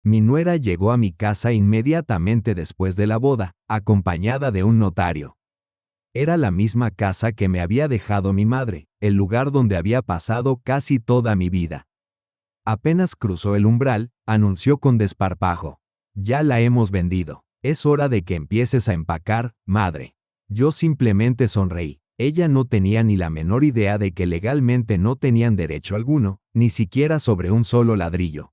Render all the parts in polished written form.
Mi nuera llegó a mi casa inmediatamente después de la boda, acompañada de un notario. Era la misma casa que me había dejado mi madre, el lugar donde había pasado casi toda mi vida. Apenas cruzó el umbral, anunció con desparpajo: «Ya la hemos vendido. Es hora de que empieces a empacar, madre». Yo simplemente sonreí. Ella no tenía ni la menor idea de que legalmente no tenían derecho alguno, ni siquiera sobre un solo ladrillo.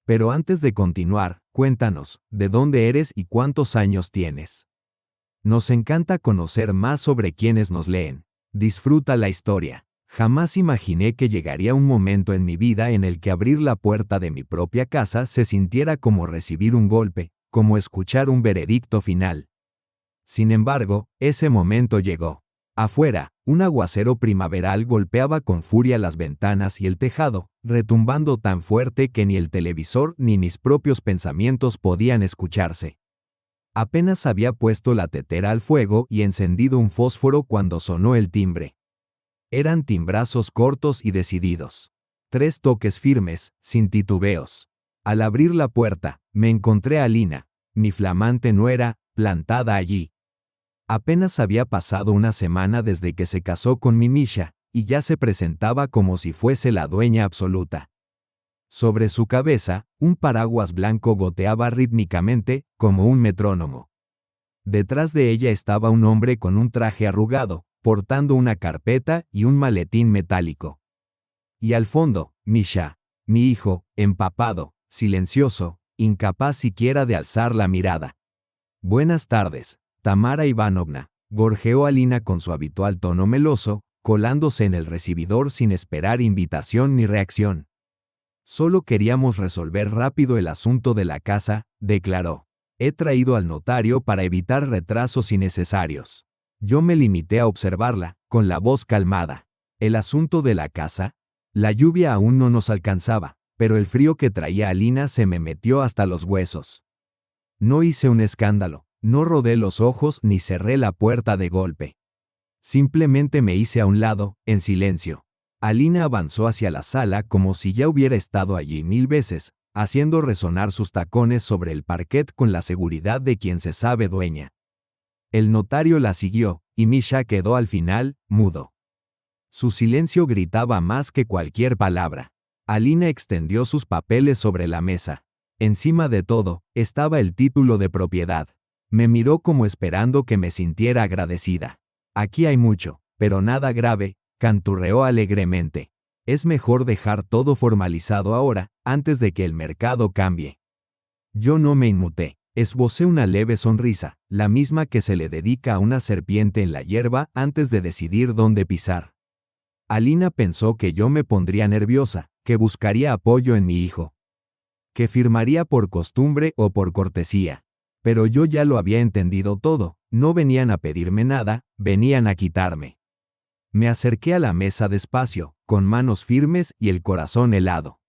Pero antes de continuar, cuéntanos, ¿de dónde eres y cuántos años tienes? Nos encanta conocer más sobre quienes nos leen. Disfruta la historia. Jamás imaginé que llegaría un momento en mi vida en el que abrir la puerta de mi propia casa se sintiera como recibir un golpe, como escuchar un veredicto final. Sin embargo, ese momento llegó. Afuera, un aguacero primaveral golpeaba con furia las ventanas y el tejado, retumbando tan fuerte que ni el televisor ni mis propios pensamientos podían escucharse. Apenas había puesto la tetera al fuego y encendido un fósforo cuando sonó el timbre. Eran timbrazos cortos y decididos. 3 toques firmes, sin titubeos. Al abrir la puerta, me encontré a Lina, mi flamante nuera, plantada allí. Apenas había pasado una semana desde que se casó con mi Misha, y ya se presentaba como si fuese la dueña absoluta. Sobre su cabeza, un paraguas blanco goteaba rítmicamente, como un metrónomo. Detrás de ella estaba un hombre con un traje arrugado, portando una carpeta y un maletín metálico. Y al fondo, Misha, mi hijo, empapado, silencioso, incapaz siquiera de alzar la mirada. «Buenas tardes, Tamara Ivanovna», gorjeó a Lina con su habitual tono meloso, colándose en el recibidor sin esperar invitación ni reacción. «Solo queríamos resolver rápido el asunto de la casa», declaró. «He traído al notario para evitar retrasos innecesarios». Yo me limité a observarla, con la voz calmada. ¿El asunto de la casa? La lluvia aún no nos alcanzaba, pero el frío que traía a Lina se me metió hasta los huesos. No hice un escándalo, no rodé los ojos ni cerré la puerta de golpe. Simplemente me hice a un lado, en silencio. Alina avanzó hacia la sala como si ya hubiera estado allí 1000 veces, haciendo resonar sus tacones sobre el parquet con la seguridad de quien se sabe dueña. El notario la siguió, y Misha quedó al final, mudo. Su silencio gritaba más que cualquier palabra. Alina extendió sus papeles sobre la mesa. Encima de todo, estaba el título de propiedad. Me miró como esperando que me sintiera agradecida. «Aquí hay mucho, pero nada grave», canturreó alegremente. «Es mejor dejar todo formalizado ahora, antes de que el mercado cambie». Yo no me inmuté. Esbocé una leve sonrisa, la misma que se le dedica a una serpiente en la hierba antes de decidir dónde pisar. Alina pensó que yo me pondría nerviosa, que buscaría apoyo en mi hijo, que firmaría por costumbre o por cortesía. Pero yo ya lo había entendido todo, no venían a pedirme nada, venían a quitarme. Me acerqué a la mesa despacio, con manos firmes y el corazón helado.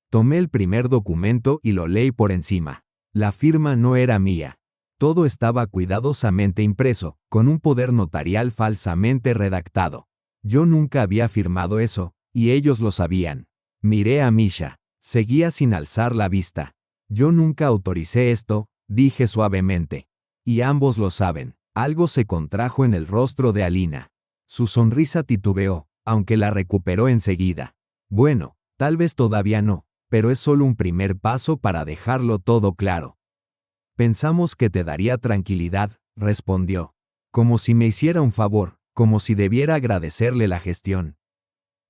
Tomé el primer documento y lo leí por encima. La firma no era mía. Todo estaba cuidadosamente impreso, con un poder notarial falsamente redactado. Yo nunca había firmado eso, y ellos lo sabían. Miré a Misha. Seguía sin alzar la vista. «Yo nunca autoricé esto», dije suavemente. «Y ambos lo saben». Algo se contrajo en el rostro de Alina. Su sonrisa titubeó, aunque la recuperó enseguida. «Bueno, tal vez todavía no, pero es solo un primer paso para dejarlo todo claro». «Pensamos que te daría tranquilidad», respondió. Como si me hiciera un favor, como si debiera agradecerle la gestión.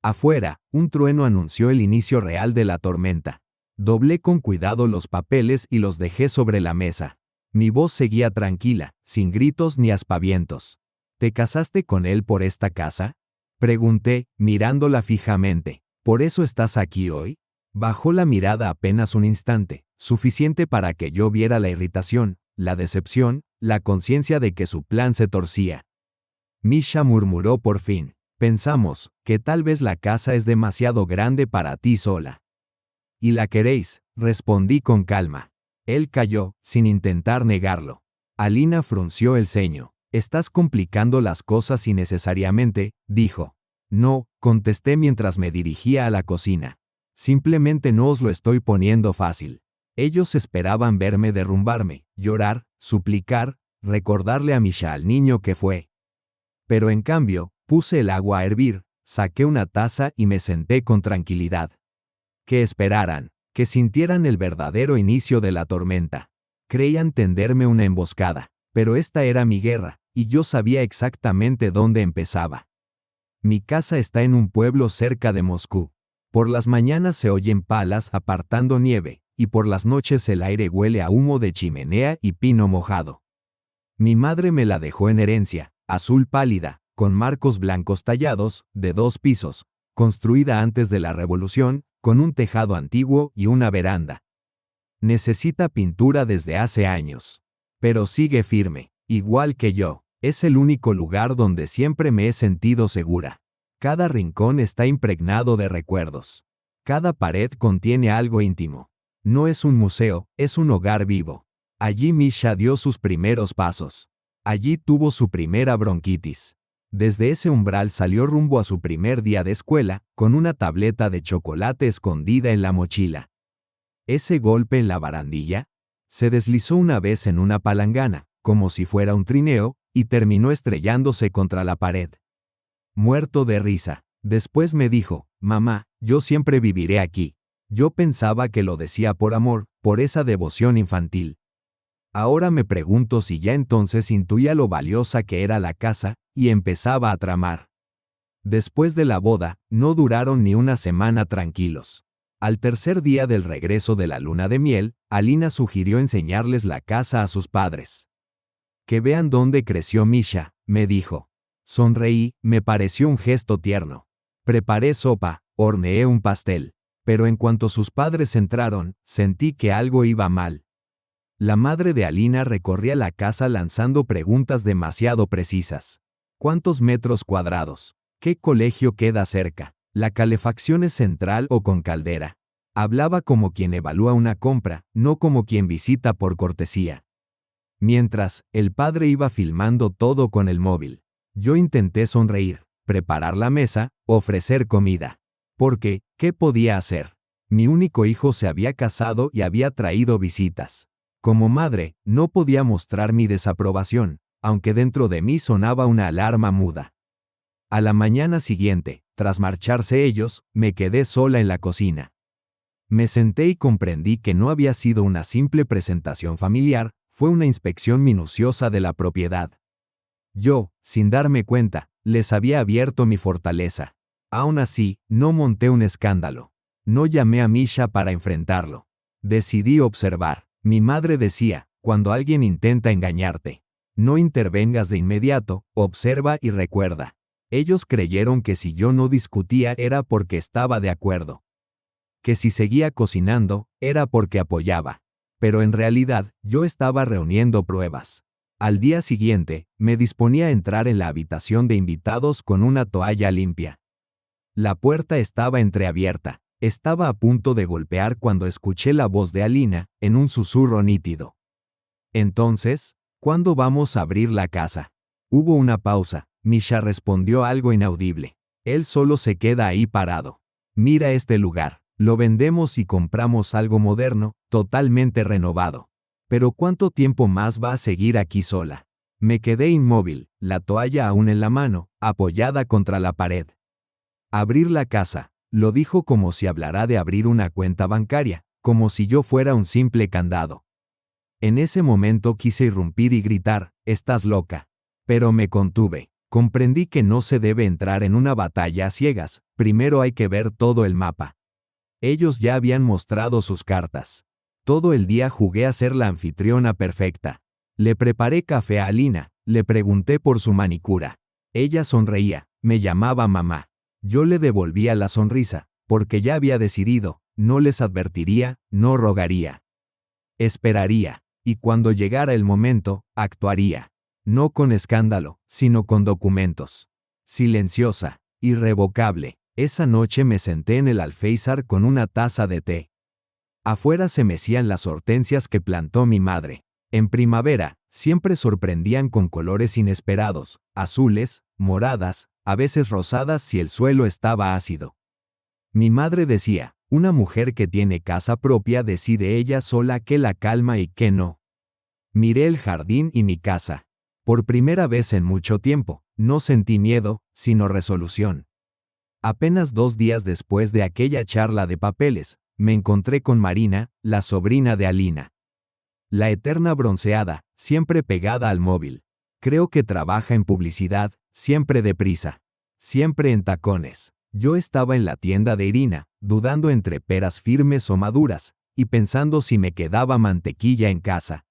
Afuera, un trueno anunció el inicio real de la tormenta. Doblé con cuidado los papeles y los dejé sobre la mesa. Mi voz seguía tranquila, sin gritos ni aspavientos. «¿Te casaste con él por esta casa?», pregunté, mirándola fijamente. «¿Por eso estás aquí hoy?». Bajó la mirada apenas un instante, suficiente para que yo viera la irritación, la decepción, la conciencia de que su plan se torcía. Misha murmuró por fin: «Pensamos que tal vez la casa es demasiado grande para ti sola». «¿Y la queréis?», respondí con calma. Él calló, sin intentar negarlo. Alina frunció el ceño. «Estás complicando las cosas innecesariamente», dijo. «No», contesté mientras me dirigía a la cocina. «Simplemente no os lo estoy poniendo fácil». Ellos esperaban verme derrumbarme, llorar, suplicar, recordarle a Misha al niño que fue. Pero en cambio, puse el agua a hervir, saqué una taza y me senté con tranquilidad. Que esperaran, que sintieran el verdadero inicio de la tormenta. Creían tenderme una emboscada, pero esta era mi guerra, y yo sabía exactamente dónde empezaba. Mi casa está en un pueblo cerca de Moscú. Por las mañanas se oyen palas apartando nieve, y por las noches el aire huele a humo de chimenea y pino mojado. Mi madre me la dejó en herencia, azul pálida, con marcos blancos tallados, de 2 pisos, construida antes de la Revolución, con un tejado antiguo y una veranda. Necesita pintura desde hace años. Pero sigue firme, igual que yo. Es el único lugar donde siempre me he sentido segura. Cada rincón está impregnado de recuerdos. Cada pared contiene algo íntimo. No es un museo, es un hogar vivo. Allí Misha dio sus primeros pasos. Allí tuvo su primera bronquitis. Desde ese umbral salió rumbo a su primer día de escuela, con una tableta de chocolate escondida en la mochila. Ese golpe en la barandilla se deslizó una vez en una palangana, como si fuera un trineo, y terminó estrellándose contra la pared. Muerto de risa, después me dijo, mamá, yo siempre viviré aquí. Yo pensaba que lo decía por amor, por esa devoción infantil. Ahora me pregunto si ya entonces intuía lo valiosa que era la casa, y empezaba a tramar. Después de la boda, no duraron ni una semana tranquilos. Al tercer día del regreso de la luna de miel, Alina sugirió enseñarles la casa a sus padres. Que vean dónde creció Misha, me dijo. Sonreí, me pareció un gesto tierno. Preparé sopa, horneé un pastel. Pero en cuanto sus padres entraron, sentí que algo iba mal. La madre de Alina recorría la casa lanzando preguntas demasiado precisas. ¿Cuántos metros cuadrados? ¿Qué colegio queda cerca? ¿La calefacción es central o con caldera? Hablaba como quien evalúa una compra, no como quien visita por cortesía. Mientras, el padre iba filmando todo con el móvil. Yo intenté sonreír, preparar la mesa, ofrecer comida. Porque, ¿qué podía hacer? Mi único hijo se había casado y había traído visitas. Como madre, no podía mostrar mi desaprobación, aunque dentro de mí sonaba una alarma muda. A la mañana siguiente, tras marcharse ellos, me quedé sola en la cocina. Me senté y comprendí que no había sido una simple presentación familiar, fue una inspección minuciosa de la propiedad. Yo, sin darme cuenta, les había abierto mi fortaleza. Aún así, no monté un escándalo. No llamé a Misha para enfrentarlo. Decidí observar. Mi madre decía, cuando alguien intenta engañarte, no intervengas de inmediato, observa y recuerda. Ellos creyeron que si yo no discutía era porque estaba de acuerdo. Que si seguía cocinando, era porque apoyaba. Pero en realidad, yo estaba reuniendo pruebas. Al día siguiente, me disponía a entrar en la habitación de invitados con una toalla limpia. La puerta estaba entreabierta. Estaba a punto de golpear cuando escuché la voz de Alina, en un susurro nítido. Entonces, ¿cuándo vamos a abrir la casa? Hubo una pausa. Misha respondió algo inaudible. Él solo se queda ahí parado. Mira este lugar. Lo vendemos y compramos algo moderno, totalmente renovado. Pero ¿cuánto tiempo más va a seguir aquí sola? Me quedé inmóvil, la toalla aún en la mano, apoyada contra la pared. Abrir la casa, lo dijo como si hablara de abrir una cuenta bancaria, como si yo fuera un simple candado. En ese momento quise irrumpir y gritar, «¡Estás loca!». Pero me contuve. Comprendí que no se debe entrar en una batalla a ciegas, primero hay que ver todo el mapa. Ellos ya habían mostrado sus cartas. Todo el día jugué a ser la anfitriona perfecta. Le preparé café a Alina, le pregunté por su manicura. Ella sonreía, me llamaba mamá. Yo le devolvía la sonrisa, porque ya había decidido, no les advertiría, no rogaría. Esperaría, y cuando llegara el momento, actuaría. No con escándalo, sino con documentos. Silenciosa, irrevocable. Esa noche me senté en el alféizar con una taza de té. Afuera se mecían las hortensias que plantó mi madre. En primavera, siempre sorprendían con colores inesperados, azules, moradas, a veces rosadas si el suelo estaba ácido. Mi madre decía, Una mujer que tiene casa propia decide ella sola qué la calma y qué no. Miré el jardín y mi casa. Por primera vez en mucho tiempo, no sentí miedo, sino resolución. Apenas 2 días después de aquella charla de papeles, me encontré con Marina, la sobrina de Alina. La eterna bronceada, siempre pegada al móvil. Creo que trabaja en publicidad, siempre deprisa. Siempre en tacones. Yo estaba en la tienda de Irina, dudando entre peras firmes o maduras, y pensando si me quedaba mantequilla en casa.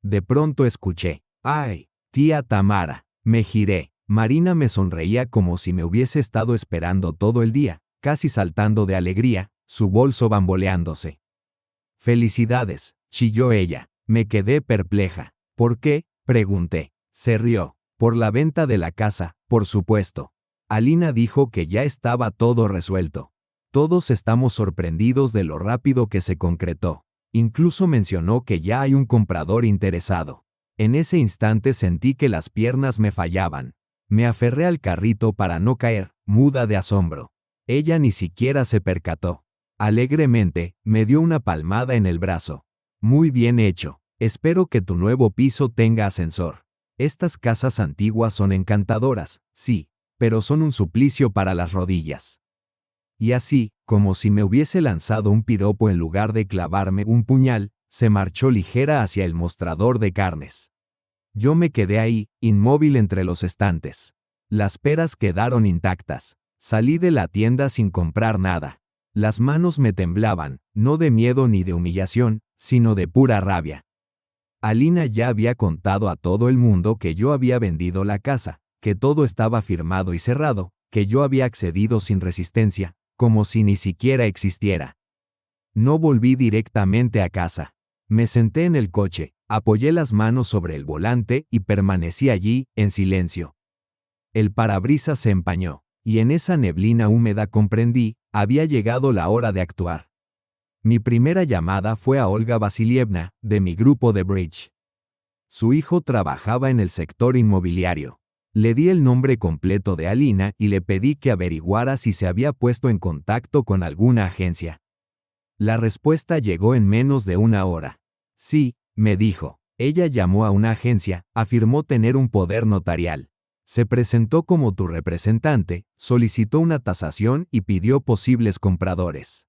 De pronto escuché, ¡ay, tía Tamara! Me giré. Marina me sonreía como si me hubiese estado esperando todo el día, casi saltando de alegría, su bolso bamboleándose. «Felicidades», chilló ella. Me quedé perpleja. «¿Por qué?», pregunté. Se rió. «Por la venta de la casa, por supuesto». Alina dijo que ya estaba todo resuelto. Todos estamos sorprendidos de lo rápido que se concretó. Incluso mencionó que ya hay un comprador interesado. En ese instante sentí que las piernas me fallaban. Me aferré al carrito para no caer, muda de asombro. Ella ni siquiera se percató. Alegremente, me dio una palmada en el brazo. «Muy bien hecho. Espero que tu nuevo piso tenga ascensor. Estas casas antiguas son encantadoras, sí, pero son un suplicio para las rodillas». Y así, como si me hubiese lanzado un piropo en lugar de clavarme un puñal, se marchó ligera hacia el mostrador de carnes. Yo me quedé ahí, inmóvil entre los estantes. Las peras quedaron intactas. Salí de la tienda sin comprar nada. Las manos me temblaban, no de miedo ni de humillación, sino de pura rabia. Alina ya había contado a todo el mundo que yo había vendido la casa, que todo estaba firmado y cerrado, que yo había accedido sin resistencia, como si ni siquiera existiera. No volví directamente a casa. Me senté en el coche, apoyé las manos sobre el volante y permanecí allí, en silencio. El parabrisas se empañó, y en esa neblina húmeda comprendí, había llegado la hora de actuar. Mi primera llamada fue a Olga Vasilievna, de mi grupo de bridge. Su hijo trabajaba en el sector inmobiliario. Le di el nombre completo de Alina y le pedí que averiguara si se había puesto en contacto con alguna agencia. La respuesta llegó en menos de 1 hora. Sí, me dijo. Ella llamó a una agencia, afirmó tener un poder notarial. Se presentó como tu representante, solicitó una tasación y pidió posibles compradores.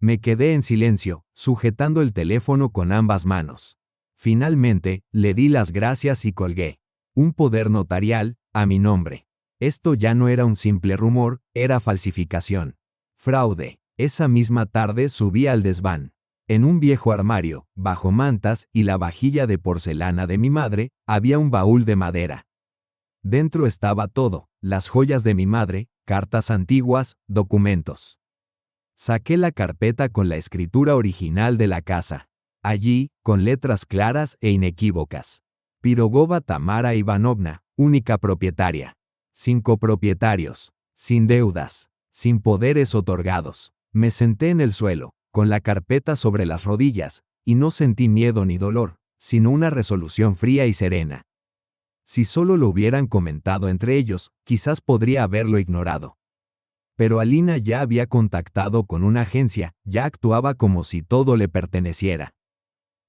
Me quedé en silencio, sujetando el teléfono con ambas manos. Finalmente, le di las gracias y colgué. Un poder notarial, a mi nombre. Esto ya no era un simple rumor, era falsificación. Fraude. Esa misma tarde subí al desván. En un viejo armario, bajo mantas y la vajilla de porcelana de mi madre, había un baúl de madera. Dentro estaba todo, las joyas de mi madre, cartas antiguas, documentos. Saqué la carpeta con la escritura original de la casa. Allí, con letras claras e inequívocas. Pirogova Tamara Ivanovna, única propietaria. Sin copropietarios, sin deudas, sin poderes otorgados. Me senté en el suelo, con la carpeta sobre las rodillas, y no sentí miedo ni dolor, sino una resolución fría y serena. Si solo lo hubieran comentado entre ellos, quizás podría haberlo ignorado. Pero Alina ya había contactado con una agencia, ya actuaba como si todo le perteneciera.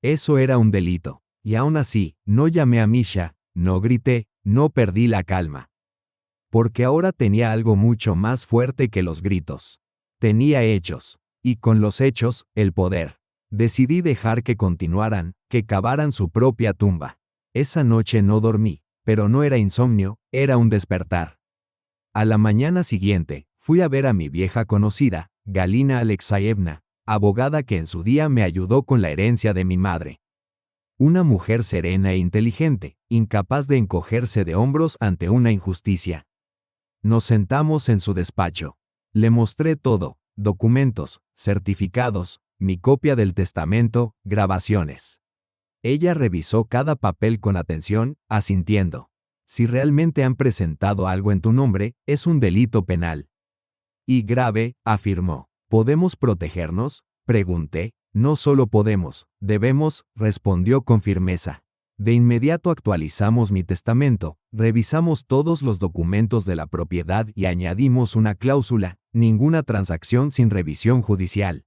Eso era un delito, y aún así, no llamé a Misha, no grité, no perdí la calma. Porque ahora tenía algo mucho más fuerte que los gritos. Tenía hechos, y con los hechos, el poder. Decidí dejar que continuaran, que cavaran su propia tumba. Esa noche no dormí, pero no era insomnio, era un despertar. A la mañana siguiente, fui a ver a mi vieja conocida, Galina Alexeyevna, abogada que en su día me ayudó con la herencia de mi madre. Una mujer serena e inteligente, incapaz de encogerse de hombros ante una injusticia. Nos sentamos en su despacho. Le mostré todo, documentos, certificados, mi copia del testamento, grabaciones. Ella revisó cada papel con atención, asintiendo. Si realmente han presentado algo en tu nombre, es un delito penal. Y grave, afirmó. ¿Podemos protegernos?, pregunté. No solo podemos, debemos, respondió con firmeza. De inmediato actualizamos mi testamento, revisamos todos los documentos de la propiedad y añadimos una cláusula, ninguna transacción sin revisión judicial.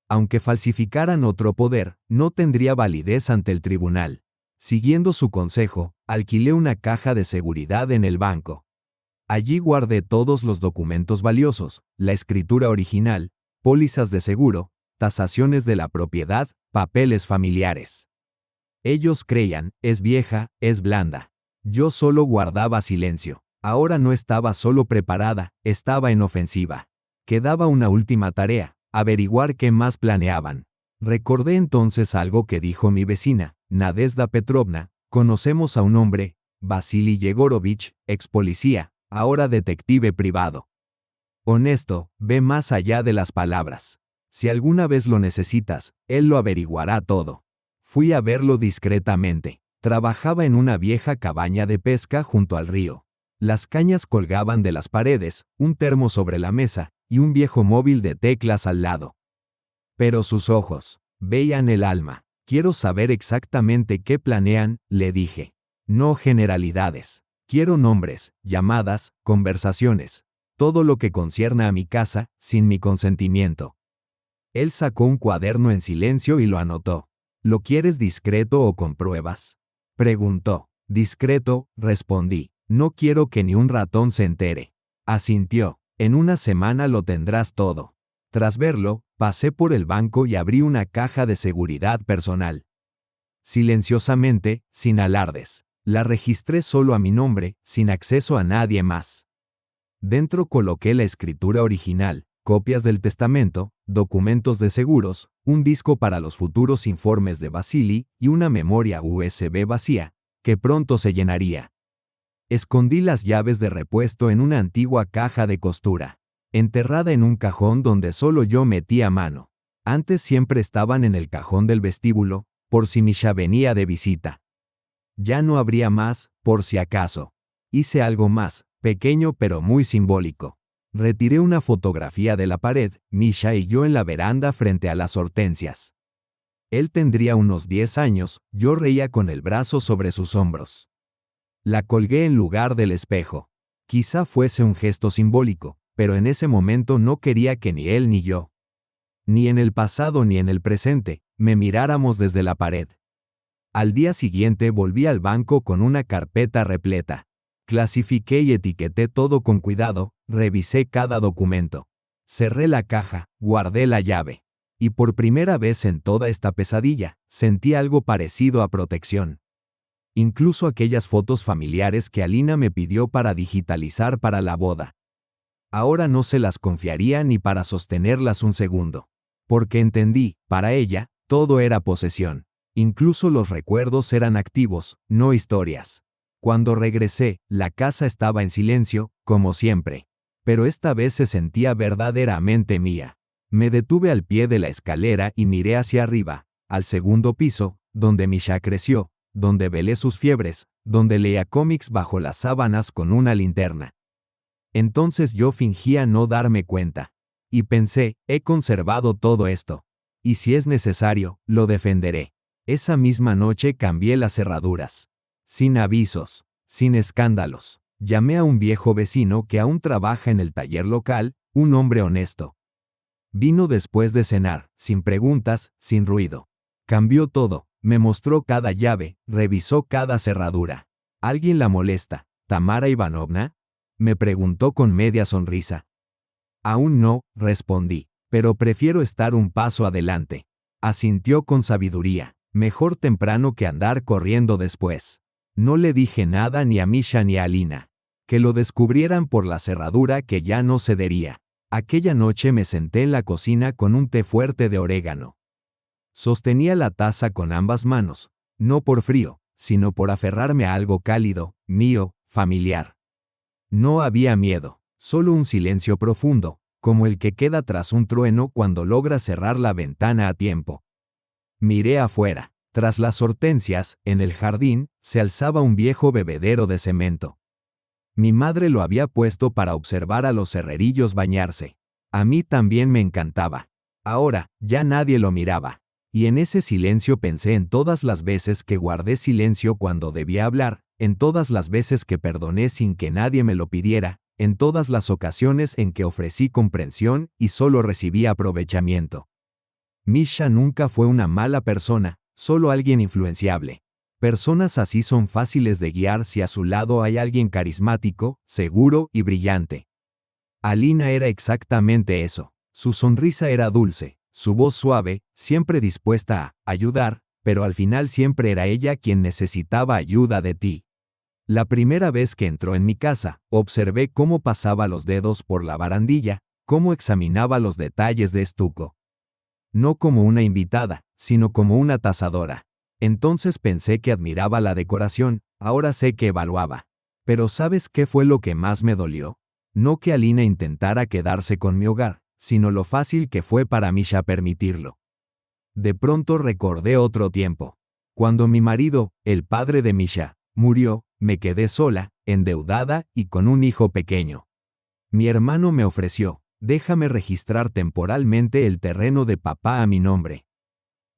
Aunque falsificaran otro poder, no tendría validez ante el tribunal. Siguiendo su consejo, alquilé una caja de seguridad en el banco. Allí guardé todos los documentos valiosos, la escritura original, pólizas de seguro, tasaciones de la propiedad, papeles familiares. Ellos creían, es vieja, es blanda. Yo solo guardaba silencio. Ahora no estaba solo preparada, estaba en ofensiva. Quedaba una última tarea, averiguar qué más planeaban. Recordé entonces algo que dijo mi vecina, Nadezhda Petrovna: conocemos a un hombre, Vasily Yegorovich, ex policía, ahora detective privado. Honesto, ve más allá de las palabras. Si alguna vez lo necesitas, él lo averiguará todo. Fui a verlo discretamente. Trabajaba en una vieja cabaña de pesca junto al río. Las cañas colgaban de las paredes, un termo sobre la mesa y un viejo móvil de teclas al lado. Pero sus ojos veían el alma. Quiero saber exactamente qué planean, le dije. No generalidades. Quiero nombres, llamadas, conversaciones. Todo lo que concierna a mi casa, sin mi consentimiento. Él sacó un cuaderno en silencio y lo anotó. ¿Lo quieres discreto o con pruebas?, preguntó. Discreto, respondí. No quiero que ni un ratón se entere. Asintió. En una semana lo tendrás todo. Tras verlo, pasé por el banco y abrí una caja de seguridad personal. Silenciosamente, sin alardes. La registré solo a mi nombre, sin acceso a nadie más. Dentro coloqué la escritura original, copias del testamento, documentos de seguros, un disco para los futuros informes de Vasily y una memoria USB vacía, que pronto se llenaría. Escondí las llaves de repuesto en una antigua caja de costura, enterrada en un cajón donde solo yo metía mano. Antes siempre estaban en el cajón del vestíbulo, por si Misha venía de visita. Ya no habría más, por si acaso. Hice algo más, pequeño pero muy simbólico. Retiré una fotografía de la pared, Misha y yo en la veranda frente a las hortensias. Él tendría unos 10 años, yo reía con el brazo sobre sus hombros. La colgué en lugar del espejo. Quizá fuese un gesto simbólico, pero en ese momento no quería que ni él ni yo, ni en el pasado ni en el presente, me miráramos desde la pared. Al día siguiente volví al banco con una carpeta repleta. Clasifiqué y etiqueté todo con cuidado, revisé cada documento. Cerré la caja, guardé la llave. Y por primera vez en toda esta pesadilla, sentí algo parecido a protección. Incluso aquellas fotos familiares que Alina me pidió para digitalizar para la boda. Ahora no se las confiaría ni para sostenerlas un segundo. Porque entendí, para ella, todo era posesión. Incluso los recuerdos eran activos, no historias. Cuando regresé, la casa estaba en silencio, como siempre. Pero esta vez se sentía verdaderamente mía. Me detuve al pie de la escalera y miré hacia arriba, al segundo piso, donde Misha creció, donde velé sus fiebres, donde leía cómics bajo las sábanas con una linterna. Entonces yo fingía no darme cuenta. Y pensé, he conservado todo esto. Y si es necesario, lo defenderé. Esa misma noche cambié las cerraduras. Sin avisos, sin escándalos. Llamé a un viejo vecino que aún trabaja en el taller local, un hombre honesto. Vino después de cenar, sin preguntas, sin ruido. Cambió todo, me mostró cada llave, revisó cada cerradura. ¿Alguien la molesta, Tamara Ivanovna?, me preguntó con media sonrisa. Aún no, respondí, pero prefiero estar un paso adelante. Asintió con sabiduría, mejor temprano que andar corriendo después. No le dije nada ni a Misha ni a Alina. Que lo descubrieran por la cerradura que ya no cedería. Aquella noche me senté en la cocina con un té fuerte de orégano. Sostenía la taza con ambas manos, no por frío, sino por aferrarme a algo cálido, mío, familiar. No había miedo, solo un silencio profundo, como el que queda tras un trueno cuando logra cerrar la ventana a tiempo. Miré afuera. Tras las hortensias, en el jardín, se alzaba un viejo bebedero de cemento. Mi madre lo había puesto para observar a los herrerillos bañarse. A mí también me encantaba. Ahora, ya nadie lo miraba. Y en ese silencio pensé en todas las veces que guardé silencio cuando debía hablar, en todas las veces que perdoné sin que nadie me lo pidiera, en todas las ocasiones en que ofrecí comprensión y solo recibí aprovechamiento. Misha nunca fue una mala persona, solo alguien influenciable. Personas así son fáciles de guiar si a su lado hay alguien carismático, seguro y brillante. Alina era exactamente eso. Su sonrisa era dulce, su voz suave, siempre dispuesta a ayudar, pero al final siempre era ella quien necesitaba ayuda de ti. La primera vez que entró en mi casa, observé cómo pasaba los dedos por la barandilla, cómo examinaba los detalles de estuco. No como una invitada, sino como una tasadora. Entonces pensé que admiraba la decoración, ahora sé que evaluaba. Pero ¿sabes qué fue lo que más me dolió? No que Alina intentara quedarse con mi hogar, sino lo fácil que fue para Misha permitirlo. De pronto recordé otro tiempo. Cuando mi marido, el padre de Misha, murió, me quedé sola, endeudada y con un hijo pequeño. Mi hermano me ofreció, déjame registrar temporalmente el terreno de papá a mi nombre.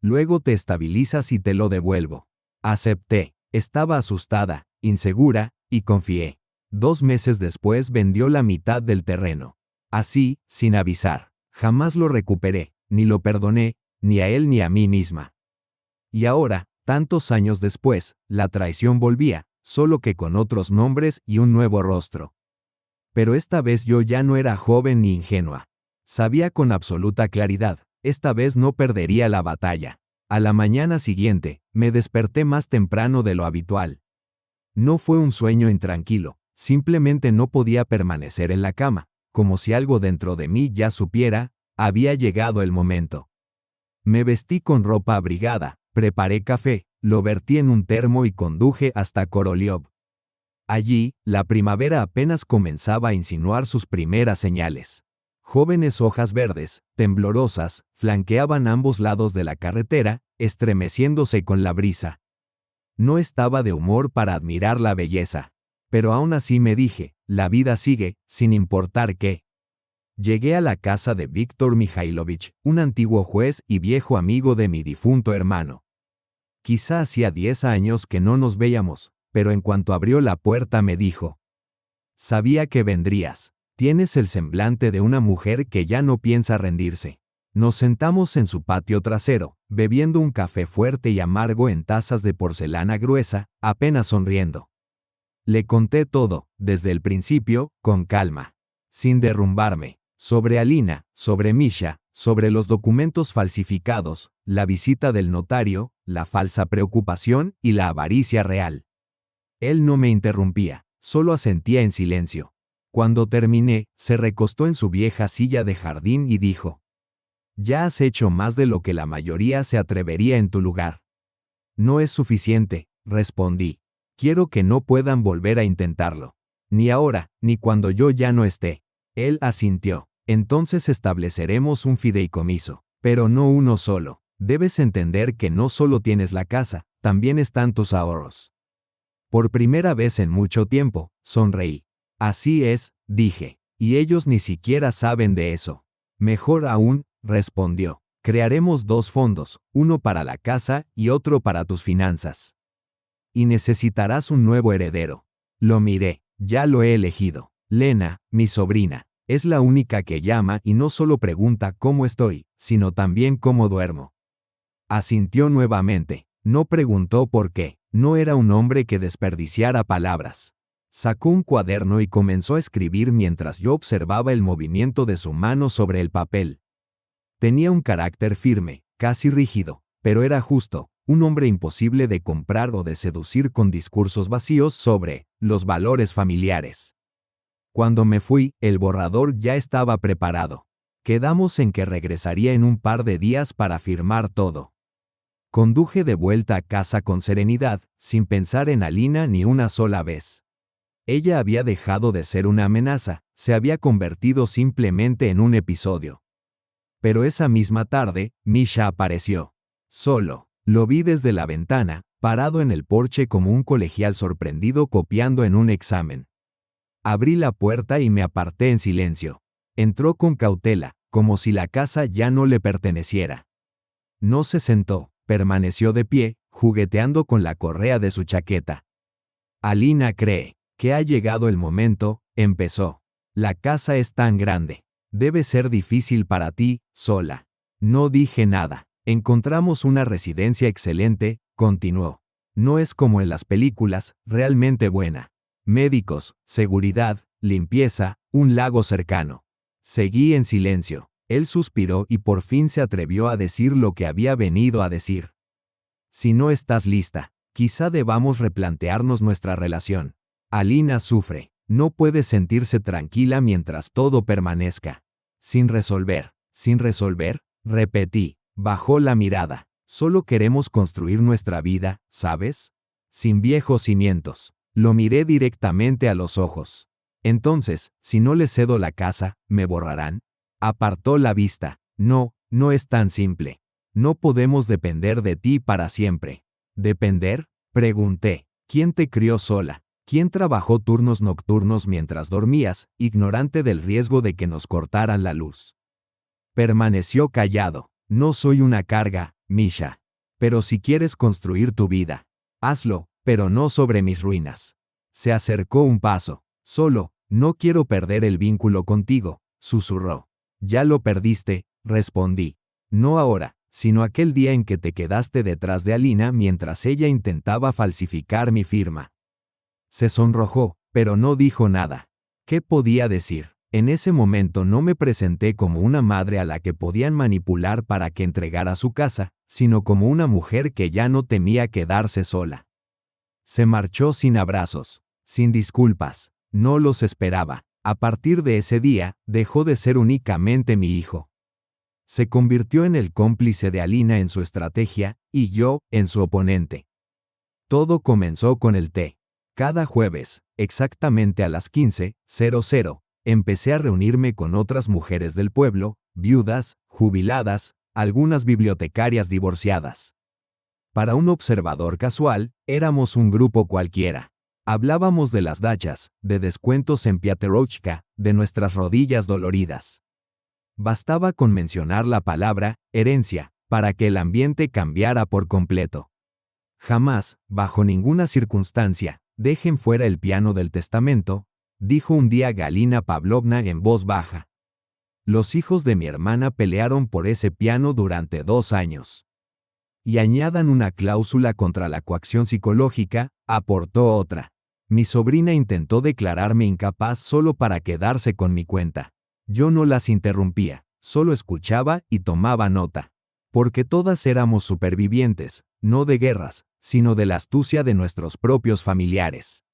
Luego te estabilizas y te lo devuelvo. Acepté. Estaba asustada, insegura, y confié. 2 meses después vendió la mitad del terreno. Así, sin avisar. Jamás lo recuperé, ni lo perdoné, ni a él ni a mí misma. Y ahora, tantos años después, la traición volvía, solo que con otros nombres y un nuevo rostro. Pero esta vez yo ya no era joven ni ingenua. Sabía con absoluta claridad, esta vez no perdería la batalla. A la mañana siguiente, me desperté más temprano de lo habitual. No fue un sueño intranquilo, simplemente no podía permanecer en la cama, como si algo dentro de mí ya supiera, había llegado el momento. Me vestí con ropa abrigada, preparé café, lo vertí en un termo y conduje hasta Korolev. Allí, la primavera apenas comenzaba a insinuar sus primeras señales. Jóvenes hojas verdes, temblorosas, flanqueaban ambos lados de la carretera, estremeciéndose con la brisa. No estaba de humor para admirar la belleza. Pero aún así me dije, la vida sigue, sin importar qué. Llegué a la casa de Víctor Mikhailovich, un antiguo juez y viejo amigo de mi difunto hermano. Quizá hacía 10 años que no nos veíamos, pero en cuanto abrió la puerta me dijo: sabía que vendrías. Tienes el semblante de una mujer que ya no piensa rendirse. Nos sentamos en su patio trasero, bebiendo un café fuerte y amargo en tazas de porcelana gruesa, apenas sonriendo. Le conté todo, desde el principio, con calma, sin derrumbarme, sobre Alina, sobre Misha, sobre los documentos falsificados, la visita del notario, la falsa preocupación y la avaricia real. Él no me interrumpía, solo asentía en silencio. Cuando terminé, se recostó en su vieja silla de jardín y dijo: ya has hecho más de lo que la mayoría se atrevería en tu lugar. No es suficiente, respondí. Quiero que no puedan volver a intentarlo. Ni ahora, ni cuando yo ya no esté. Él asintió. Entonces estableceremos un fideicomiso. Pero no uno solo. Debes entender que no solo tienes la casa, también están tus ahorros. Por primera vez en mucho tiempo, sonreí. Así es, dije. Y ellos ni siquiera saben de eso. Mejor aún, respondió. Crearemos 2 fondos, uno para la casa y otro para tus finanzas. Y necesitarás un nuevo heredero. Lo miré, ya lo he elegido. Lena, mi sobrina, es la única que llama y no solo pregunta cómo estoy, sino también cómo duermo. Asintió nuevamente. No preguntó por qué. No era un hombre que desperdiciara palabras. Sacó un cuaderno y comenzó a escribir mientras yo observaba el movimiento de su mano sobre el papel. Tenía un carácter firme, casi rígido, pero era justo, un hombre imposible de comprar o de seducir con discursos vacíos sobre los valores familiares. Cuando me fui, el borrador ya estaba preparado. Quedamos en que regresaría en un par de días para firmar todo. Conduje de vuelta a casa con serenidad, sin pensar en Alina ni una sola vez. Ella había dejado de ser una amenaza, se había convertido simplemente en un episodio. Pero esa misma tarde, Misha apareció. Solo. Lo vi desde la ventana, parado en el porche como un colegial sorprendido copiando en un examen. Abrí la puerta y me aparté en silencio. Entró con cautela, como si la casa ya no le perteneciera. No se sentó, permaneció de pie, jugueteando con la correa de su chaqueta. Alina cree que ha llegado el momento, empezó. La casa es tan grande. Debe ser difícil para ti, sola. No dije nada. Encontramos una residencia excelente, continuó. No es como en las películas, realmente buena. Médicos, seguridad, limpieza, un lago cercano. Seguí en silencio. Él suspiró y por fin se atrevió a decir lo que había venido a decir. Si no estás lista, quizá debamos replantearnos nuestra relación. Alina sufre. No puede sentirse tranquila mientras todo permanezca. Sin resolver, repetí. Bajó la mirada. Solo queremos construir nuestra vida, ¿sabes? Sin viejos cimientos. Lo miré directamente a los ojos. Entonces, si no les cedo la casa, ¿me borrarán? Apartó la vista. No, no es tan simple. No podemos depender de ti para siempre. ¿Depender? Pregunté. ¿Quién te crió sola? ¿Quién trabajó turnos nocturnos mientras dormías, ignorante del riesgo de que nos cortaran la luz? Permaneció callado. No soy una carga, Misha. Pero si quieres construir tu vida, hazlo, pero no sobre mis ruinas. Se acercó un paso. Solo, no quiero perder el vínculo contigo, susurró. Ya lo perdiste, respondí. No ahora, sino aquel día en que te quedaste detrás de Alina mientras ella intentaba falsificar mi firma. Se sonrojó, pero no dijo nada. ¿Qué podía decir? En ese momento no me presenté como una madre a la que podían manipular para que entregara su casa, sino como una mujer que ya no temía quedarse sola. Se marchó sin abrazos, sin disculpas. No los esperaba. A partir de ese día, dejó de ser únicamente mi hijo. Se convirtió en el cómplice de Alina en su estrategia, y yo, en su oponente. Todo comenzó con el té. Cada jueves, exactamente a las 15:00, empecé a reunirme con otras mujeres del pueblo, viudas, jubiladas, algunas bibliotecarias divorciadas. Para un observador casual, éramos un grupo cualquiera. Hablábamos de las dachas, de descuentos en Piaterochka, de nuestras rodillas doloridas. Bastaba con mencionar la palabra herencia para que el ambiente cambiara por completo. Jamás, bajo ninguna circunstancia, dejen fuera el piano del testamento, dijo un día Galina Pavlovna en voz baja. Los hijos de mi hermana pelearon por ese piano durante 2 años. Y añadan una cláusula contra la coacción psicológica, aportó otra. Mi sobrina intentó declararme incapaz solo para quedarse con mi cuenta. Yo no las interrumpía, solo escuchaba y tomaba nota. Porque todas éramos supervivientes, no de guerras, sino de la astucia de nuestros propios familiares.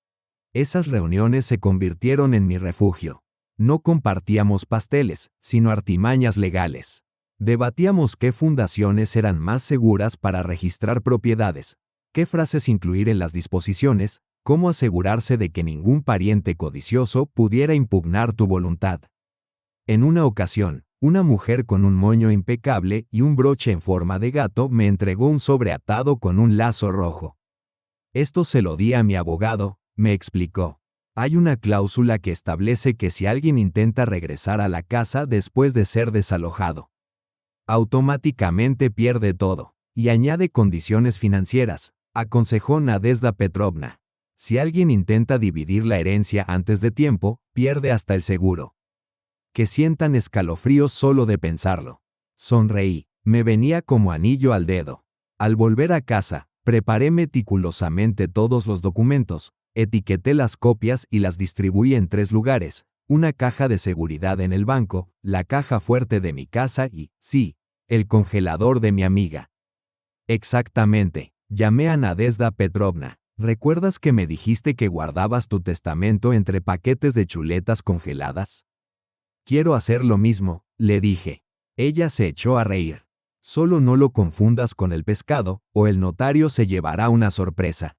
Esas reuniones se convirtieron en mi refugio. No compartíamos pasteles, sino artimañas legales. Debatíamos qué fundaciones eran más seguras para registrar propiedades, qué frases incluir en las disposiciones, cómo asegurarse de que ningún pariente codicioso pudiera impugnar tu voluntad. En una ocasión, una mujer con un moño impecable y un broche en forma de gato me entregó un sobre atado con un lazo rojo. Esto se lo di a mi abogado, me explicó. Hay una cláusula que establece que si alguien intenta regresar a la casa después de ser desalojado, automáticamente pierde todo, y añade condiciones financieras, aconsejó Nadezhda Petrovna. Si alguien intenta dividir la herencia antes de tiempo, pierde hasta el seguro. Que sientan escalofríos solo de pensarlo. Sonreí, me venía como anillo al dedo. Al volver a casa, preparé meticulosamente todos los documentos, etiqueté las copias y las distribuí en 3 lugares, una caja de seguridad en el banco, la caja fuerte de mi casa y, sí, el congelador de mi amiga. Exactamente, llamé a Nadezhda Petrovna. ¿Recuerdas que me dijiste que guardabas tu testamento entre paquetes de chuletas congeladas? Quiero hacer lo mismo, le dije. Ella se echó a reír. Solo no lo confundas con el pescado, o el notario se llevará una sorpresa.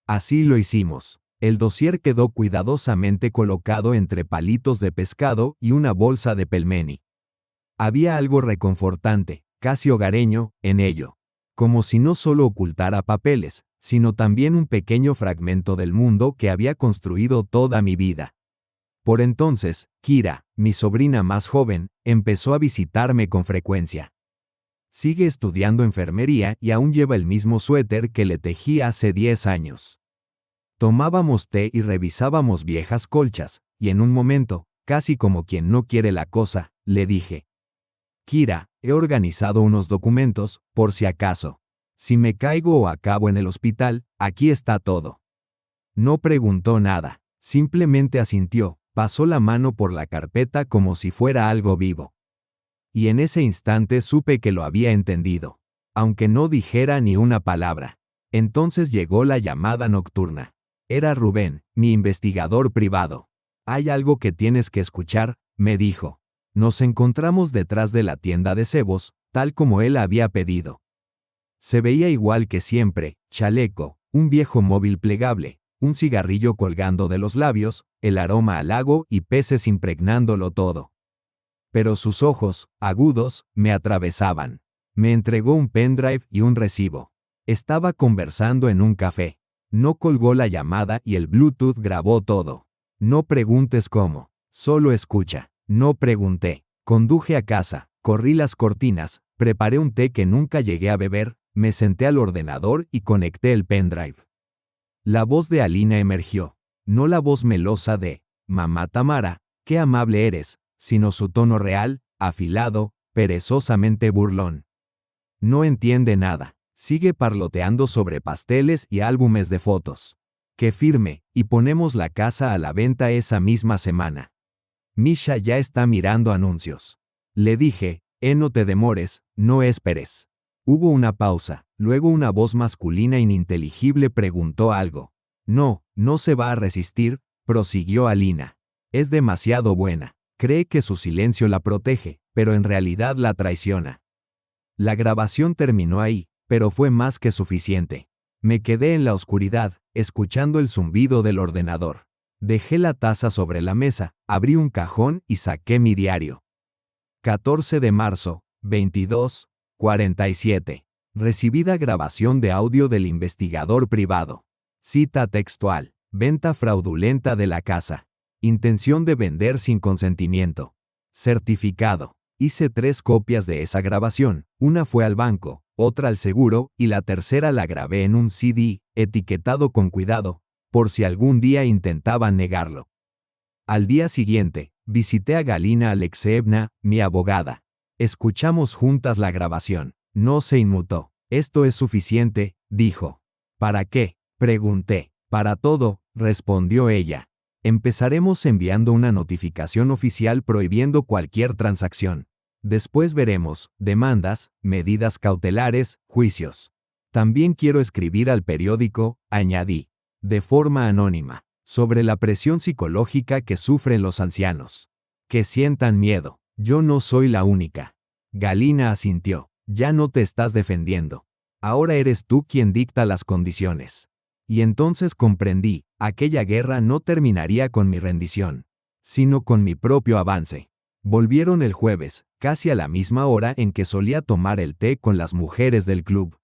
Así lo hicimos. El dossier quedó cuidadosamente colocado entre palitos de pescado y una bolsa de pelmeni. Había algo reconfortante, casi hogareño, en ello. Como si no solo ocultara papeles, sino también un pequeño fragmento del mundo que había construido toda mi vida. Por entonces, Kira, mi sobrina más joven, empezó a visitarme con frecuencia. Sigue estudiando enfermería y aún lleva el mismo suéter que le tejí hace 10 años. Tomábamos té y revisábamos viejas colchas, y en un momento, casi como quien no quiere la cosa, le dije. Kira, he organizado unos documentos, por si acaso. Si me caigo o acabo en el hospital, aquí está todo. No preguntó nada, simplemente asintió, pasó la mano por la carpeta como si fuera algo vivo. Y en ese instante supe que lo había entendido, aunque no dijera ni una palabra. Entonces llegó la llamada nocturna. Era Rubén, mi investigador privado. Hay algo que tienes que escuchar, me dijo. Nos encontramos detrás de la tienda de cebos, tal como él había pedido. Se veía igual que siempre, chaleco, un viejo móvil plegable, un cigarrillo colgando de los labios, el aroma al lago y peces impregnándolo todo. Pero sus ojos, agudos, me atravesaban. Me entregó un pendrive y un recibo. Estaba conversando en un café. No colgó la llamada y el Bluetooth grabó todo. No preguntes cómo, solo escucha. No pregunté. Conduje a casa, corrí las cortinas, preparé un té que nunca llegué a beber, me senté al ordenador y conecté el pendrive. La voz de Alina emergió. No la voz melosa de, «Mamá Tamara, qué amable eres», sino su tono real, afilado, perezosamente burlón. No entiende nada. Sigue parloteando sobre pasteles y álbumes de fotos. Que firme, y ponemos la casa a la venta esa misma semana. Misha ya está mirando anuncios. Le dije, no te demores, no esperes. Hubo una pausa, luego una voz masculina ininteligible preguntó algo. No, no se va a resistir, prosiguió Alina. Es demasiado buena. Cree que su silencio la protege, pero en realidad la traiciona. La grabación terminó ahí, pero fue más que suficiente. Me quedé en la oscuridad, escuchando el zumbido del ordenador. Dejé la taza sobre la mesa, abrí un cajón y saqué mi diario. 14 de marzo, 22:47. Recibida grabación de audio del investigador privado. Cita textual. Venta fraudulenta de la casa. Intención de vender sin consentimiento. Certificado. Hice 3 copias de esa grabación, una fue al banco, otra al seguro y la tercera la grabé en un CD, etiquetado con cuidado, por si algún día intentaban negarlo. Al día siguiente, visité a Galina Alexeevna, mi abogada. Escuchamos juntas la grabación. No se inmutó. Esto es suficiente, dijo. ¿Para qué? Pregunté. Para todo, respondió ella. Empezaremos enviando una notificación oficial prohibiendo cualquier transacción. Después veremos, demandas, medidas cautelares, juicios. También quiero escribir al periódico, añadí, de forma anónima, sobre la presión psicológica que sufren los ancianos. Que sientan miedo. Yo no soy la única. Galina asintió. Ya no te estás defendiendo. Ahora eres tú quien dicta las condiciones. Y entonces comprendí, aquella guerra no terminaría con mi rendición, sino con mi propio avance. Volvieron el jueves, casi a la misma hora en que solía tomar el té con las mujeres del club.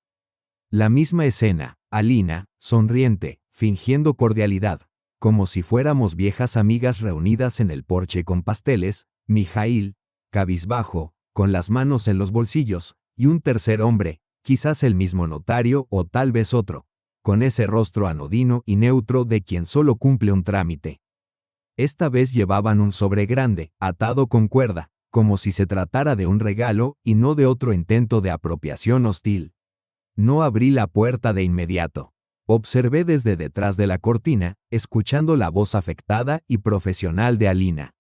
La misma escena, Alina, sonriente, fingiendo cordialidad, como si fuéramos viejas amigas reunidas en el porche con pasteles, Mijail, cabizbajo, con las manos en los bolsillos, y un tercer hombre, quizás el mismo notario o tal vez otro, con ese rostro anodino y neutro de quien solo cumple un trámite. Esta vez llevaban un sobre grande, atado con cuerda, como si se tratara de un regalo y no de otro intento de apropiación hostil. No abrí la puerta de inmediato. Observé desde detrás de la cortina, escuchando la voz afectada y profesional de Alina.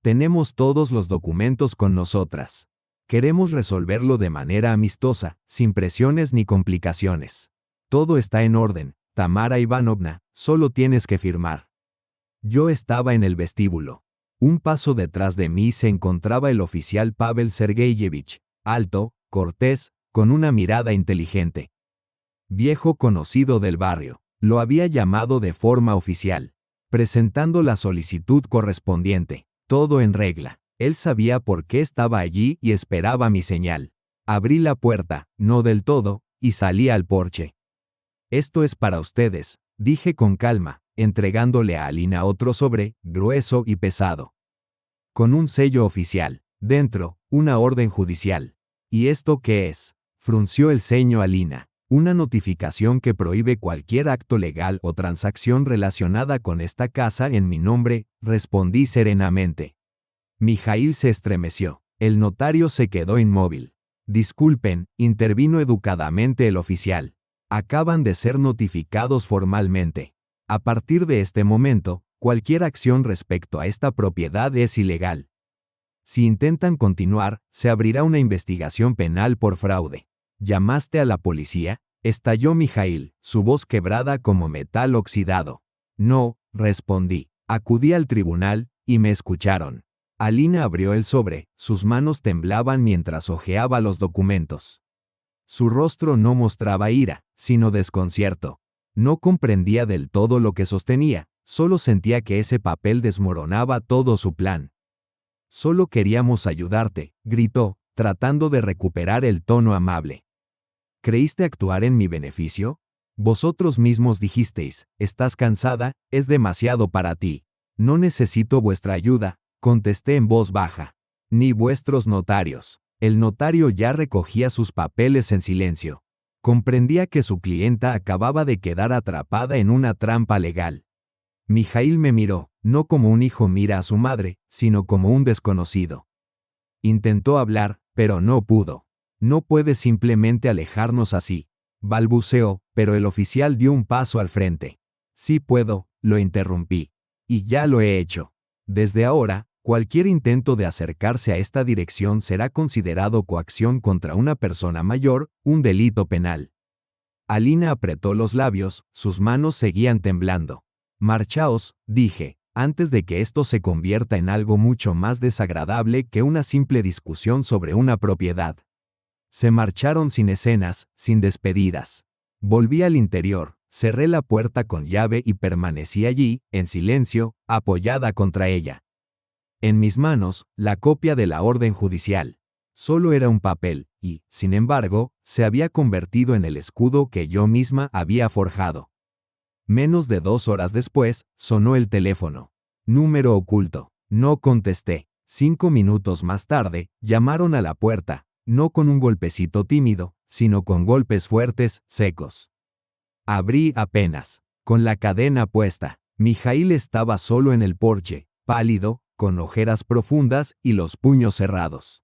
Tenemos todos los documentos con nosotras. Queremos resolverlo de manera amistosa, sin presiones ni complicaciones. Todo está en orden, Tamara Ivanovna, solo tienes que firmar. Yo estaba en el vestíbulo. Un paso detrás de mí se encontraba el oficial Pavel Sergeyevich, alto, cortés, con una mirada inteligente. Viejo conocido del barrio, lo había llamado de forma oficial, presentando la solicitud correspondiente. Todo en regla. Él sabía por qué estaba allí y esperaba mi señal. Abrí la puerta, no del todo, y salí al porche. Esto es para ustedes, dije con calma, entregándole a Alina otro sobre, grueso y pesado. Con un sello oficial. Dentro, una orden judicial. ¿Y esto qué es? Frunció el ceño Alina. Una notificación que prohíbe cualquier acto legal o transacción relacionada con esta casa en mi nombre, respondí serenamente. Mijaíl se estremeció. El notario se quedó inmóvil. Disculpen, intervino educadamente el oficial. Acaban de ser notificados formalmente. A partir de este momento, cualquier acción respecto a esta propiedad es ilegal. Si intentan continuar, se abrirá una investigación penal por fraude. ¿Llamaste a la policía? Estalló Mijaíl, su voz quebrada como metal oxidado. No, respondí. Acudí al tribunal, y me escucharon. Alina abrió el sobre, sus manos temblaban mientras hojeaba los documentos. Su rostro no mostraba ira, sino desconcierto. No comprendía del todo lo que sostenía, solo sentía que ese papel desmoronaba todo su plan. Solo queríamos ayudarte, gritó, tratando de recuperar el tono amable. ¿Creíste actuar en mi beneficio? Vosotros mismos dijisteis, estás cansada, es demasiado para ti. No necesito vuestra ayuda, contesté en voz baja. Ni vuestros notarios. El notario ya recogía sus papeles en silencio. Comprendía que su clienta acababa de quedar atrapada en una trampa legal. Mijaíl me miró, no como un hijo mira a su madre, sino como un desconocido. Intentó hablar, pero no pudo. No puedes simplemente alejarnos así. Balbuceó, pero el oficial dio un paso al frente. Sí puedo, lo interrumpí. Y ya lo he hecho. Desde ahora, cualquier intento de acercarse a esta dirección será considerado coacción contra una persona mayor, un delito penal. Alina apretó los labios, sus manos seguían temblando. Marchaos, dije, antes de que esto se convierta en algo mucho más desagradable que una simple discusión sobre una propiedad. Se marcharon sin escenas, sin despedidas. Volví al interior, cerré la puerta con llave y permanecí allí, en silencio, apoyada contra ella. En mis manos, la copia de la orden judicial. Solo era un papel, y, sin embargo, se había convertido en el escudo que yo misma había forjado. Menos de 2 horas después, sonó el teléfono. Número oculto. No contesté. 5 minutos más tarde, llamaron a la puerta, no con un golpecito tímido, sino con golpes fuertes, secos. Abrí apenas. Con la cadena puesta. Mijaíl estaba solo en el porche, pálido, con ojeras profundas y los puños cerrados.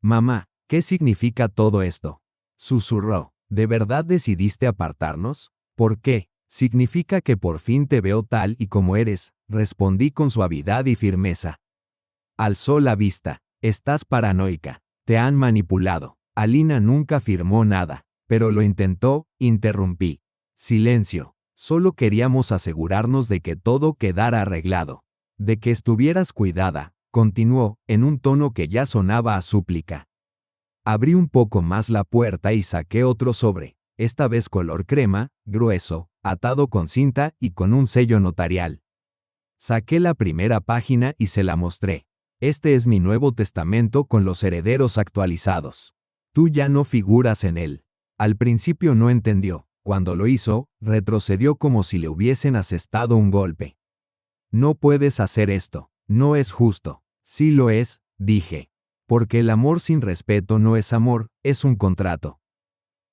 Mamá, ¿qué significa todo esto? Susurró. ¿De verdad decidiste apartarnos? ¿Por qué? Significa que por fin te veo tal y como eres, respondí con suavidad y firmeza. Alzó la vista. Estás paranoica. Te han manipulado. Alina nunca firmó nada, pero lo intentó, interrumpí. Silencio. Solo queríamos asegurarnos de que todo quedara arreglado. De que estuvieras cuidada, continuó, en un tono que ya sonaba a súplica. Abrí un poco más la puerta y saqué otro sobre, esta vez color crema, grueso, atado con cinta y con un sello notarial. Saqué la primera página y se la mostré. Este es mi Nuevo Testamento con los herederos actualizados. Tú ya no figuras en él. Al principio no entendió. Cuando lo hizo, retrocedió como si le hubiesen asestado un golpe. No puedes hacer esto. No es justo. Sí lo es, dije. Porque el amor sin respeto no es amor, es un contrato.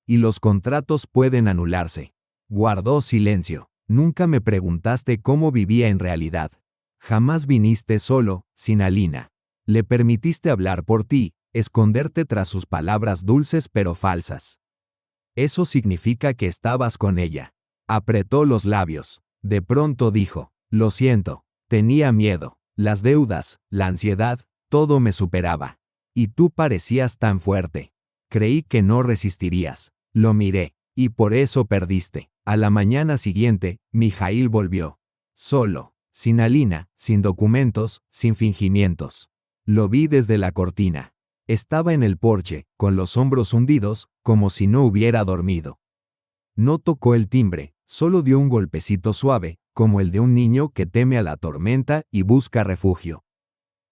Y los contratos pueden anularse. Guardó silencio. Nunca me preguntaste cómo vivía en realidad. Jamás viniste solo, sin Alina. Le permitiste hablar por ti, esconderte tras sus palabras dulces pero falsas. Eso significa que estabas con ella. Apretó los labios. De pronto dijo, lo siento, tenía miedo. Las deudas, la ansiedad, todo me superaba. Y tú parecías tan fuerte. Creí que no resistirías. Lo miré, y por eso perdiste. A la mañana siguiente, Mijaíl volvió. Solo, sin Alina, sin documentos, sin fingimientos. Lo vi desde la cortina. Estaba en el porche, con los hombros hundidos, como si no hubiera dormido. No tocó el timbre, solo dio un golpecito suave, como el de un niño que teme a la tormenta y busca refugio.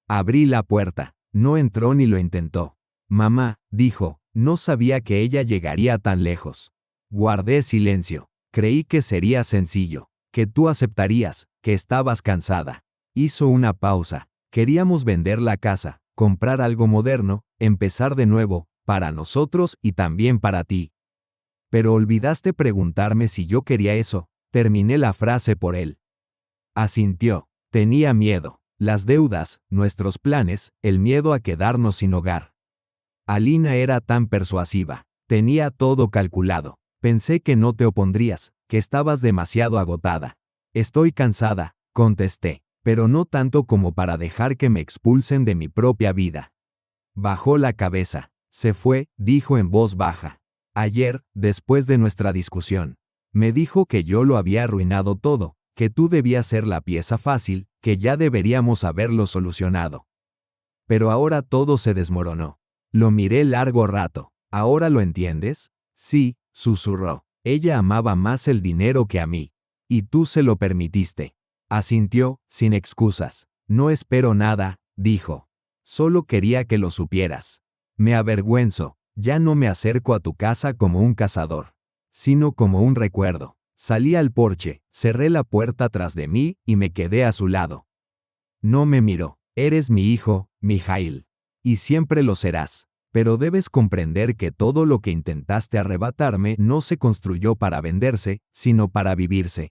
Abrí la puerta. No entró ni lo intentó. Mamá, dijo, no sabía que ella llegaría tan lejos. Guardé silencio. Creí que sería sencillo, que tú aceptarías, que estabas cansada. Hizo una pausa. Queríamos vender la casa, comprar algo moderno, empezar de nuevo, para nosotros y también para ti. Pero olvidaste preguntarme si yo quería eso. Terminé la frase por él. Asintió. Tenía miedo. Las deudas, nuestros planes, el miedo a quedarnos sin hogar. Alina era tan persuasiva. Tenía todo calculado. Pensé que no te opondrías, que estabas demasiado agotada. Estoy cansada, contesté, pero no tanto como para dejar que me expulsen de mi propia vida. Bajó la cabeza. Se fue, dijo en voz baja. Ayer, después de nuestra discusión, me dijo que yo lo había arruinado todo, que tú debías ser la pieza fácil, que ya deberíamos haberlo solucionado. Pero ahora todo se desmoronó. Lo miré largo rato. ¿Ahora lo entiendes? Sí, susurró. Ella amaba más el dinero que a mí. Y tú se lo permitiste. Asintió, sin excusas. No espero nada, dijo. Solo quería que lo supieras. Me avergüenzo. Ya no me acerco a tu casa como un cazador, sino como un recuerdo. Salí al porche, cerré la puerta tras de mí y me quedé a su lado. No me miró. Eres mi hijo, Mijail. Y siempre lo serás. Pero debes comprender que todo lo que intentaste arrebatarme no se construyó para venderse, sino para vivirse.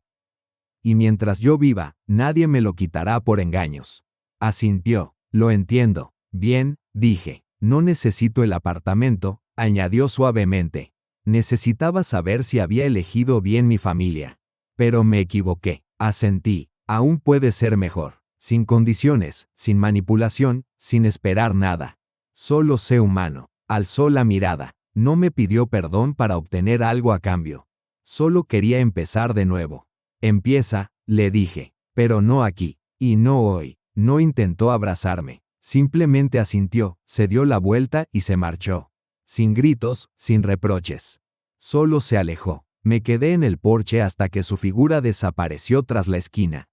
Y mientras yo viva, nadie me lo quitará por engaños. Asintió. Lo entiendo. Bien, dije. No necesito el apartamento, añadió suavemente. Necesitaba saber si había elegido bien mi familia. Pero me equivoqué. Asentí. Aún puede ser mejor. Sin condiciones, sin manipulación, sin esperar nada. Solo sé humano. Alzó la mirada. No me pidió perdón para obtener algo a cambio. Solo quería empezar de nuevo. Empieza, le dije. Pero no aquí. Y no hoy. No intentó abrazarme. Simplemente asintió, se dio la vuelta y se marchó. Sin gritos, sin reproches. Solo se alejó. Me quedé en el porche hasta que su figura desapareció tras la esquina.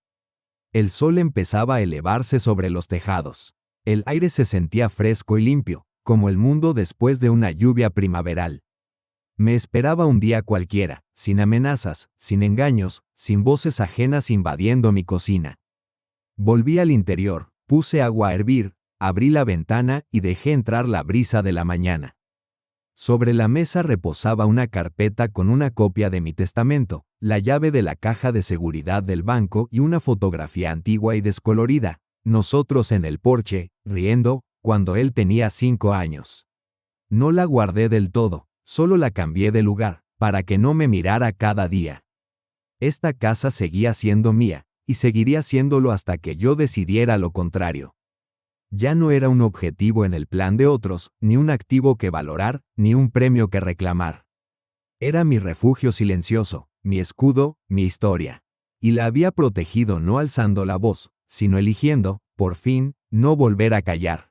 El sol empezaba a elevarse sobre los tejados. El aire se sentía fresco y limpio, como el mundo después de una lluvia primaveral. Me esperaba un día cualquiera, sin amenazas, sin engaños, sin voces ajenas invadiendo mi cocina. Volví al interior, puse agua a hervir, abrí la ventana y dejé entrar la brisa de la mañana. Sobre la mesa reposaba una carpeta con una copia de mi testamento, la llave de la caja de seguridad del banco y una fotografía antigua y descolorida, nosotros en el porche, riendo, cuando él tenía 5 años. No la guardé del todo, solo la cambié de lugar, para que no me mirara cada día. Esta casa seguía siendo mía, y seguiría siéndolo hasta que yo decidiera lo contrario. Ya no era un objetivo en el plan de otros, ni un activo que valorar, ni un premio que reclamar. Era mi refugio silencioso, mi escudo, mi historia. Y la había protegido no alzando la voz, sino eligiendo, por fin, no volver a callar.